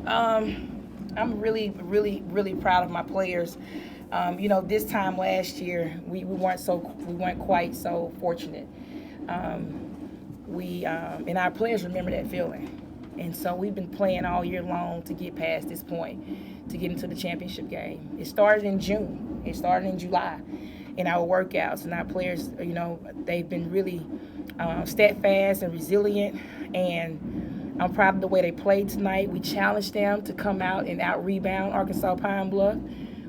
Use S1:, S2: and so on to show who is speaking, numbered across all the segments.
S1: I'm really, really, really proud of my players. This time last year we weren't quite so fortunate. We and our players remember that feeling, and so we've been playing all year long to get past this point, to get into the championship game. It started in June. It started in July, in our workouts, and our players, they've been really steadfast and resilient, and I'm proud of the way they played tonight. We challenged them to come out and out rebound Arkansas-Pine Bluff.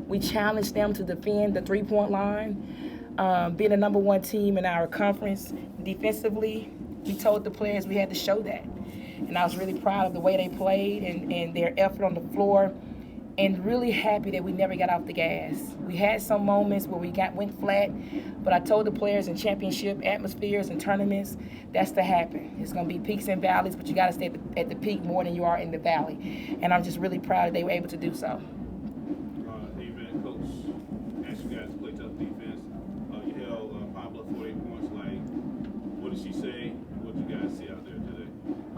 S1: We challenged them to defend the three-point line. Being the number one team in our conference defensively, we told the players we had to show that. And I was really proud of the way they played and their effort on the floor, and really happy that we never got off the gas. We had some moments where we went flat, but I told the players in championship atmospheres and tournaments, that's to happen. It's going to be peaks and valleys, but you got to stay at the peak more than you are in the valley. And I'm just really proud that they were able to do so.
S2: Amen. Coach asked you guys to play tough defense. You held Pine Bluff 48 points. What did she say? What did you guys see out there today?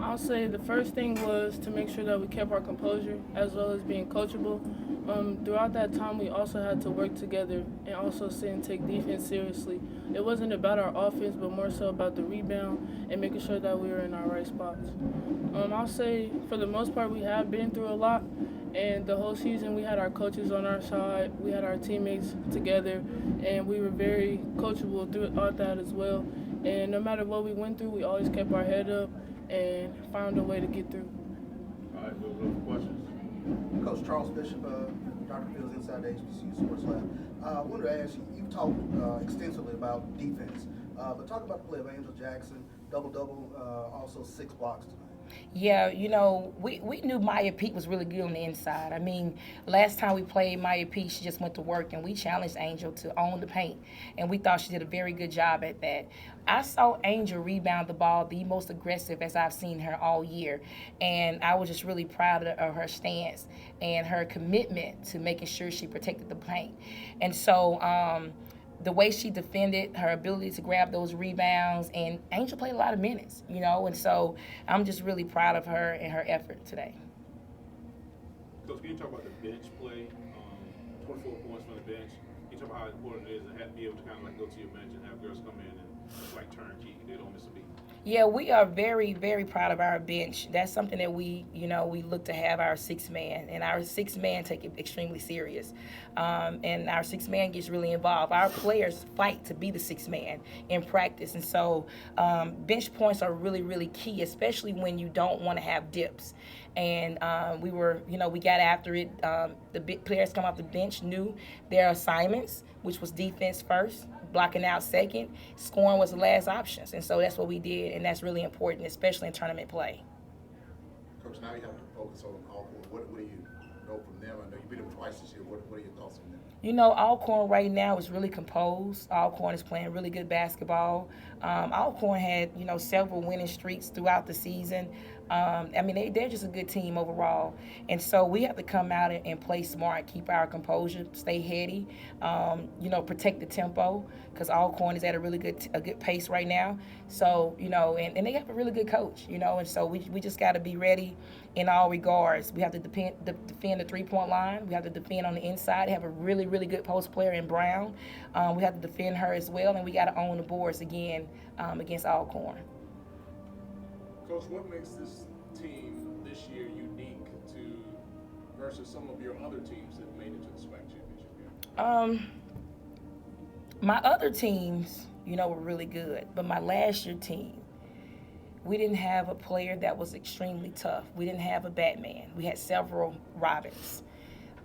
S3: I'll say the first thing was to make sure that we kept our composure as well as being coachable. Throughout that time, we also had to work together and also sit and take defense seriously. It wasn't about our offense, but more so about the rebound and making sure that we were in our right spots. I'll say for the most part, we have been through a lot, and the whole season we had our coaches on our side, we had our teammates together, and we were very coachable throughout that as well. And no matter what we went through, we always kept our head up and found a way to get through.
S2: All right, we'll go for questions.
S4: Coach Charles Bishop, Dr. Fields inside the HBCU Sports Lab. I wanted to ask you, you've talked extensively about defense, but talk about the play of Angel Jackson, double-double, also 6 blocks tonight.
S1: Yeah, we knew Maya Peak was really good on the inside. I mean, last time we played Maya Peak, she just went to work, and we challenged Angel to own the paint, and we thought she did a very good job at that. I saw Angel rebound the ball the most aggressive as I've seen her all year, and I was just really proud of her stance and her commitment to making sure she protected the paint. And so the way she defended, her ability to grab those rebounds, and Angel played a lot of minutes, and so I'm just really proud of her and her effort today.
S2: Coach, can you talk about the bench play? 24 points from the bench. Can you talk about how important it is to be able to kind of go to your bench and have girls come in and it's turnkey, they don't miss a beat?
S1: Yeah, we are very, very proud of our bench. That's something that we look to have our 6-man, and our 6-man take it extremely serious. And our 6-man gets really involved. Our players fight to be the 6-man in practice, and so bench points are really, really key, especially when you don't want to have dips. And we got after it. The players come off the bench knew their assignments, which was defense first, blocking out second, scoring was the last options. And so that's what we did, and that's really important, especially in tournament play.
S5: Coach, now you have to focus on Alcorn. What do you know from them? I know you beat them twice this year. What are your thoughts on them?
S1: Alcorn right now is really composed. Alcorn is playing really good basketball. Alcorn had, several winning streaks throughout the season. They're just a good team overall. And so we have to come out and play smart, keep our composure, stay heady, protect the tempo, because Alcorn is at a really good pace right now. So, and they have a really good coach, and so we just got to be ready in all regards. We have to defend the three-point line. We have to defend on the inside. They have a really, really good post player in Brown. We have to defend her as well, and we got to own the boards again against Alcorn.
S6: Coach, what makes this team this year unique versus some of your other teams that made it to the SWAC championship game?
S1: My other teams, were really good, but my last year team, we didn't have a player that was extremely tough. We didn't have a Batman. We had several Robins,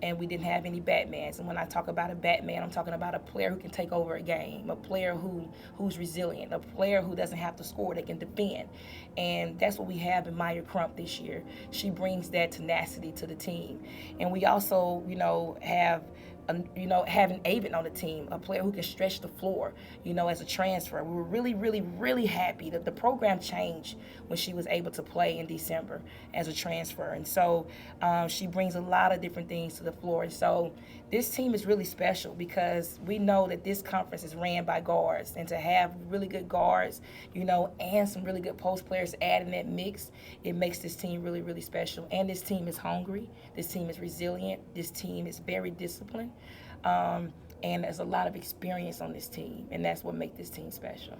S1: and we didn't have any Batmans. And when I talk about a Batman, I'm talking about a player who can take over a game, a player who's resilient, a player who doesn't have to score, they can defend. And that's what we have in Maya Crump this year. She brings that tenacity to the team. And we also, have having Avon on the team, a player who can stretch the floor, as a transfer. We were really, really, really happy that the program changed when she was able to play in December as a transfer. And so she brings a lot of different things to the floor. And so this team is really special because we know that this conference is ran by guards. And to have really good guards, and some really good post players adding that mix, it makes this team really, really special. And this team is hungry. This team is resilient. This team is very disciplined. And there's a lot of experience on this team, and that's what makes this team special.